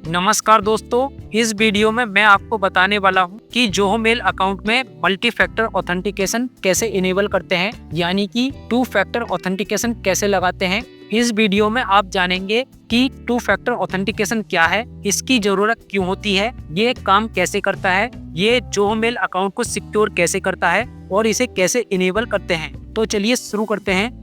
नमस्कार दोस्तों, इस वीडियो में मैं आपको बताने वाला हूं कि जोहो मेल अकाउंट में मल्टी फैक्टर ऑथेंटिकेशन कैसे इनेबल करते हैं, यानी कि टू फैक्टर ऑथेंटिकेशन कैसे लगाते हैं। इस वीडियो में आप जानेंगे कि टू फैक्टर ऑथेंटिकेशन क्या है, इसकी जरूरत क्यों होती है, ये काम कैसे करता है, ये जोहो मेल अकाउंट को सिक्योर कैसे करता है और इसे कैसे इनेबल करते हैं। तो चलिए शुरू करते हैं।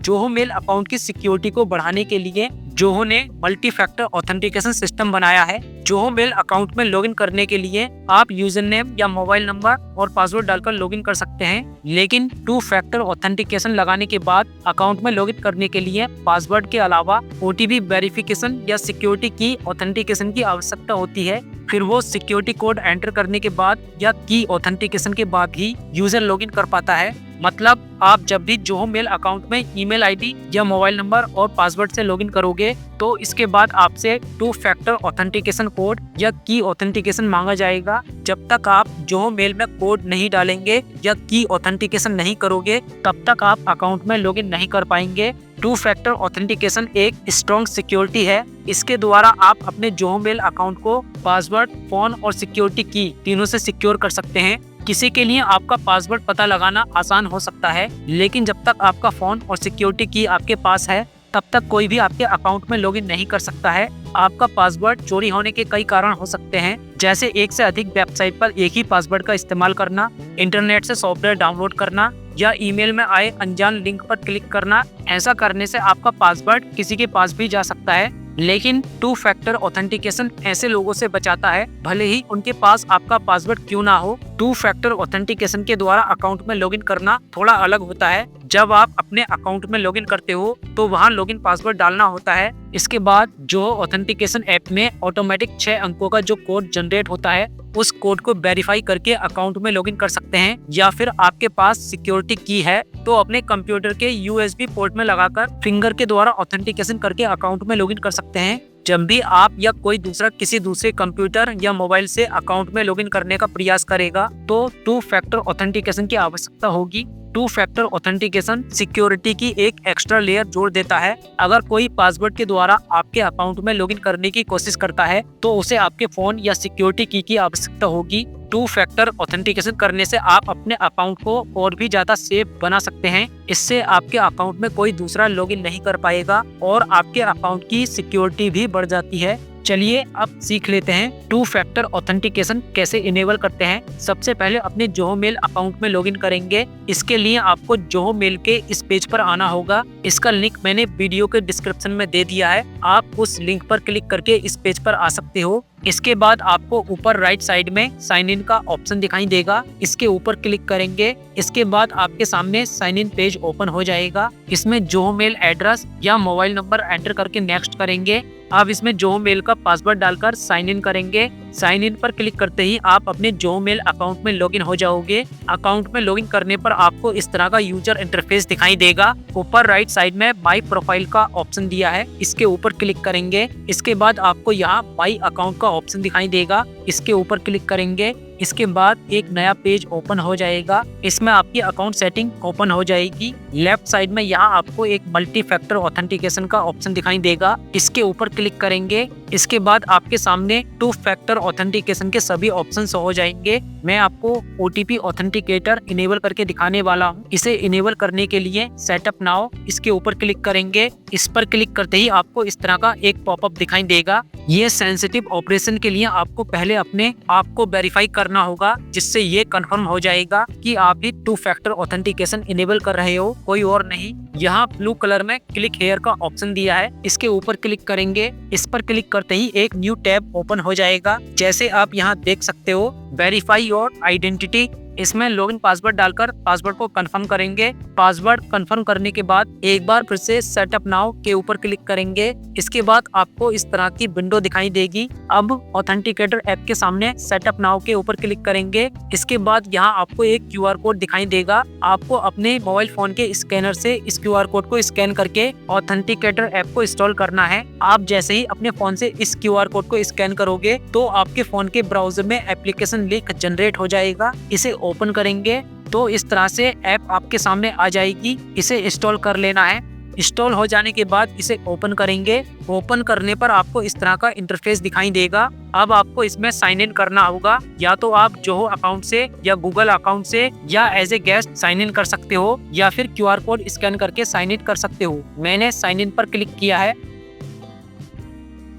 जोहो मेल अकाउंट की सिक्योरिटी को बढ़ाने के लिए जोहो ने मल्टी फैक्टर ऑथेंटिकेशन सिस्टम बनाया है। जोहो मेल अकाउंट में लॉगिन करने के लिए आप यूजर नेम या मोबाइल नंबर और पासवर्ड डालकर लॉगिन कर सकते हैं, लेकिन टू फैक्टर ऑथेंटिकेशन लगाने के बाद अकाउंट में लॉगिन करने के लिए पासवर्ड के अलावा ओटीपी वेरिफिकेशन या सिक्योरिटी की ऑथेंटिकेशन की आवश्यकता होती है। फिर वो सिक्योरिटी कोड एंटर करने के बाद या की ऑथेंटिकेशन के बाद ही यूजर लॉगिन कर पाता है। मतलब आप जब भी जोहो मेल अकाउंट में ईमेल आईडी या मोबाइल नंबर और पासवर्ड से लॉगिन करोगे तो इसके बाद आपसे टू फैक्टर ऑथेंटिकेशन कोड या की ऑथेंटिकेशन मांगा जाएगा। जब तक आप जोहो मेल में कोड नहीं डालेंगे या की ऑथेंटिकेशन नहीं करोगे तब तक आप अकाउंट में लॉगिन नहीं कर पाएंगे। टू फैक्टर ऑथेंटिकेशन एक स्ट्रॉन्ग सिक्योरिटी है। इसके द्वारा आप अपने जोहो मेल अकाउंट को पासवर्ड, फोन और सिक्योरिटी की तीनों से सिक्योर कर सकते हैं। किसी के लिए आपका पासवर्ड पता लगाना आसान हो सकता है, लेकिन जब तक आपका फोन और सिक्योरिटी की आपके पास है तब तक कोई भी आपके अकाउंट में लॉगिन नहीं कर सकता है। आपका पासवर्ड चोरी होने के कई कारण हो सकते हैं, जैसे एक से अधिक वेबसाइट पर एक ही पासवर्ड का इस्तेमाल करना, इंटरनेट से सॉफ्टवेयर डाउनलोड करना या ईमेल में आए अनजान लिंक पर क्लिक करना। ऐसा करने से आपका पासवर्ड किसी के पास भी जा सकता है। लेकिन टू फैक्टर ऑथेंटिकेशन ऐसे लोगों से बचाता है, भले ही उनके पास आपका पासवर्ड क्यों ना हो। टू फैक्टर ऑथेंटिकेशन के द्वारा अकाउंट में लॉगिन करना थोड़ा अलग होता है। जब आप अपने अकाउंट में लॉगिन करते हो तो वहां लॉगिन पासवर्ड डालना होता है। इसके बाद जोहो ऑथेंटिकेशन ऐप में ऑटोमेटिक 6 अंकों का जो कोड जनरेट होता है उस कोड को वेरीफाई करके अकाउंट में लॉगिन कर सकते हैं, या फिर आपके पास सिक्योरिटी की है तो अपने कंप्यूटर के यूएसबी पोर्ट में लगाकर फिंगर के द्वारा ऑथेंटिकेशन करके अकाउंट में लॉगिन कर सकते हैं। जब भी आप या कोई दूसरा किसी दूसरे कंप्यूटर या मोबाइल से अकाउंट में लॉगिन करने का प्रयास करेगा तो टू फैक्टर ऑथेंटिकेशन की आवश्यकता होगी। टू फैक्टर ऑथेंटिकेशन सिक्योरिटी की एक एक्स्ट्रा लेयर जोड़ देता है। अगर कोई पासवर्ड के द्वारा आपके अकाउंट में लॉगिन करने की कोशिश करता है तो उसे आपके फोन या सिक्योरिटी की आवश्यकता होगी। टू फैक्टर ऑथेंटिकेशन करने से आप अपने अकाउंट को और भी ज्यादा सेफ बना सकते हैं। इससे आपके अकाउंट में कोई दूसरा लॉगिन नहीं कर पाएगा और आपके अकाउंट की सिक्योरिटी भी बढ़ जाती है। चलिए अब सीख लेते हैं टू फैक्टर ऑथेंटिकेशन कैसे इनेबल करते हैं। सबसे पहले अपने जोहो मेल अकाउंट में लॉगिन करेंगे। इसके लिए आपको जोहो मेल के इस पेज पर आना होगा। इसका लिंक मैंने वीडियो के डिस्क्रिप्शन में दे दिया है, आप उस लिंक पर क्लिक करके इस पेज पर आ सकते हो। इसके बाद आपको ऊपर राइट साइड में साइन इन का ऑप्शन दिखाई देगा, इसके ऊपर क्लिक करेंगे। इसके बाद आपके सामने साइन इन पेज ओपन हो जाएगा। इसमें जोहो मेल एड्रेस या मोबाइल नंबर एंटर करके नेक्स्ट करेंगे। अब इसमें जोहो मेल का पासवर्ड डालकर साइन इन करेंगे। साइन इन पर क्लिक करते ही आप अपने जोहो मेल अकाउंट में लॉगिन हो जाओगे। अकाउंट में लॉगिन करने पर आपको इस तरह का यूजर इंटरफेस दिखाई देगा। ऊपर राइट साइड में माई प्रोफाइल का ऑप्शन दिया है, इसके ऊपर क्लिक करेंगे। इसके बाद आपको यहाँ माई अकाउंट का ऑप्शन दिखाई देगा, इसके ऊपर क्लिक करेंगे। इसके बाद एक नया पेज ओपन हो जाएगा, इसमें आपकी अकाउंट सेटिंग ओपन हो जाएगी। लेफ्ट साइड में यहाँ आपको एक मल्टी फैक्टर ऑथेंटिकेशन का ऑप्शन दिखाई देगा, इसके ऊपर क्लिक करेंगे। इसके बाद आपके सामने टू फैक्टर ऑथेंटिकेशन के सभी ऑप्शंस हो जाएंगे। मैं आपको ओटीपी ऑथेंटिकेटर इनेबल करके दिखाने वाला हूँ। इसे इनेबल करने के लिए सेटअप नाउ, इसके ऊपर क्लिक करेंगे। इस पर क्लिक करते ही आपको इस तरह का एक पॉपअप दिखाई देगा। ये सेंसिटिव ऑपरेशन के लिए आपको पहले अपने आप को वेरीफाई करना होगा, जिससे ये कंफर्म हो जाएगा कि आप ही टू फैक्टर ऑथेंटिकेशन इनेबल कर रहे हो, कोई और नहीं। यहाँ ब्लू कलर में क्लिक हेयर का ऑप्शन दिया है, इसके ऊपर क्लिक करेंगे। इस पर क्लिक करते ही एक न्यू टैब ओपन हो जाएगा। जैसे आप यहाँ देख सकते हो, वेरीफाई योर आइडेंटिटी। इसमें लॉगिन पासवर्ड डालकर पासवर्ड को कंफर्म करेंगे। पासवर्ड कंफर्म करने के बाद एक बार फिर से सेटअप नाउ के ऊपर क्लिक करेंगे। इसके बाद आपको इस तरह की विंडो दिखाई देगी। अब ऑथेंटिकेटर ऐप के सामने सेटअप नाउ के ऊपर क्लिक करेंगे। इसके बाद यहाँ आपको एक क्यूआर कोड दिखाई देगा। आपको अपने मोबाइल फोन के स्कैनर से इस क्यूआर कोड को स्कैन करके ऑथेंटिकेटर ऐप को इंस्टॉल करना है। आप जैसे ही अपने फोन से इस क्यूआर कोड को स्कैन करोगे तो आपके फोन के ब्राउजर में एप्लीकेशन लिंक जनरेट हो जाएगा। इसे ओपन करेंगे तो इस तरह से ऐप आपके सामने आ जाएगी। इसे इंस्टॉल कर लेना है। इंस्टॉल हो जाने के बाद इसे ओपन करेंगे। ओपन करने पर आपको इस तरह का इंटरफेस दिखाई देगा। अब आपको इसमें साइन इन करना होगा। या तो आप जोहो अकाउंट से या गूगल अकाउंट से या as a guest sign in कर सकते हो या फिर QR कोड स्कैन करके साइन इन कर सकते हो। मैंने साइन इन पर क्लिक किया है।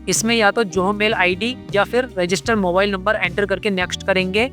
इसमें या तो जोहो मेल ID या फिर रजिस्टर मोबाइल नंबर एंटर करके नेक्स्ट करेंगे।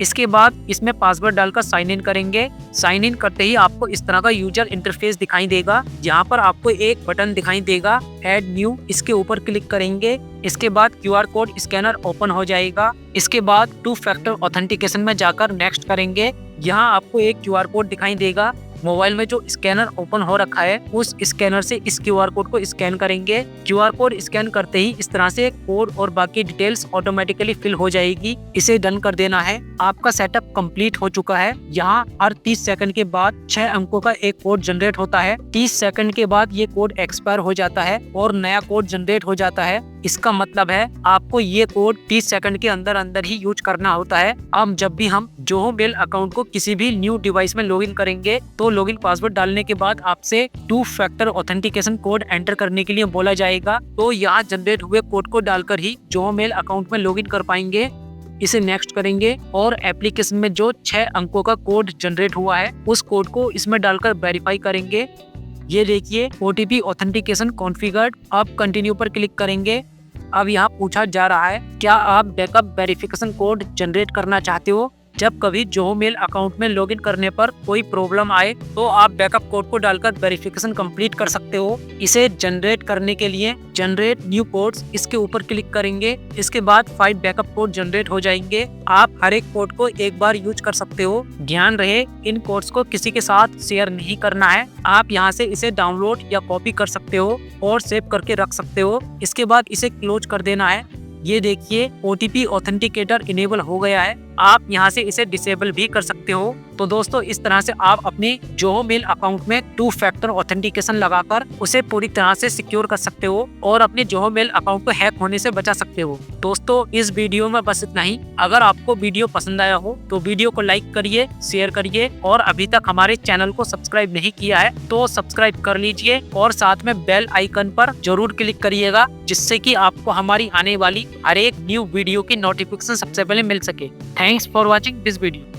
इसके बाद इसमें पासवर्ड डालकर साइन इन करेंगे। साइन इन करते ही आपको इस तरह का यूजर इंटरफेस दिखाई देगा। यहाँ पर आपको एक बटन दिखाई देगा ऐड न्यू, इसके ऊपर क्लिक करेंगे। इसके बाद QR कोड स्कैनर ओपन हो जाएगा। इसके बाद 2 फैक्टर ऑथेंटिकेशन में जाकर नेक्स्ट करेंगे। यहाँ आपको एक QR कोड दिखाई देगा। मोबाइल में जो स्कैनर ओपन हो रखा है उस स्कैनर से इस QR कोड को स्कैन करेंगे। QR कोड स्कैन करते ही इस तरह से कोड और बाकी डिटेल्स ऑटोमेटिकली फिल हो जाएगी। इसे डन कर देना है। आपका सेटअप कंप्लीट हो चुका है। यहाँ हर 30 सेकंड के बाद 6 अंकों का एक कोड जनरेट होता है। 30 सेकंड के बाद ये कोड एक्सपायर हो जाता है और नया कोड जनरेट हो जाता है। इसका मतलब है आपको ये कोड 30 सेकंड के अंदर अंदर ही यूज करना होता है। अब जब भी हम जोहो मेल अकाउंट को किसी भी न्यू डिवाइस में लॉगिन करेंगे तो लॉगिन पासवर्ड डालने के बाद आपसे 2 फैक्टर ऑथेंटिकेशन कोड एंटर करने के लिए बोला जाएगा। तो यहाँ जनरेट हुए कोड को डालकर ही जोहो मेल अकाउंट में लॉगिन कर पाएंगे। इसे नेक्स्ट करेंगे और एप्लीकेशन में जो 6 अंकों का कोड जनरेट हुआ है उस कोड को इसमें डालकर वेरीफाई करेंगे। ये देखिए OTP ऑथेंटिकेशन कॉन्फ़िगर्ड। अब कंटिन्यू पर क्लिक करेंगे। अब यहाँ पूछा जा रहा है क्या आप बैकअप वेरिफिकेशन कोड जनरेट करना चाहते हो। जब कभी जोहो मेल अकाउंट में लॉगिन करने पर कोई प्रॉब्लम आए तो आप बैकअप कोड को डालकर वेरिफिकेशन कंप्लीट कर सकते हो। इसे जनरेट करने के लिए जनरेट न्यू कोड्स, इसके ऊपर क्लिक करेंगे। इसके बाद 5 बैकअप कोड जनरेट हो जाएंगे। आप हर एक कोड को एक बार यूज कर सकते हो। ध्यान रहे इन कोड्स को किसी के साथ शेयर नहीं करना है। आप यहाँ से इसे डाउनलोड या कॉपी कर सकते हो और सेव करके रख सकते हो। इसके बाद इसे क्लोज कर देना है। ये देखिए OTP ऑथेंटिकेटर इनेबल हो गया है। आप यहाँ से इसे डिसेबल भी कर सकते हो। तो दोस्तों इस तरह से आप अपने जोहो मेल अकाउंट में 2 फैक्टर ऑथेंटिकेशन लगाकर उसे पूरी तरह से सिक्योर कर सकते हो और अपने जोहो मेल अकाउंट को हैक होने से बचा सकते हो। दोस्तों इस वीडियो में बस इतना ही। अगर आपको वीडियो पसंद आया हो तो वीडियो को लाइक करिए, शेयर करिए और अभी तक हमारे चैनल को सब्सक्राइब नहीं किया है तो सब्सक्राइब कर लीजिए और साथ में बेल आइकन पर जरूर क्लिक करिएगा, जिससे कि आपको हमारी आने वाली हर एक न्यू वीडियो की नोटिफिकेशन सबसे पहले मिल सके। Thanks for watching this video.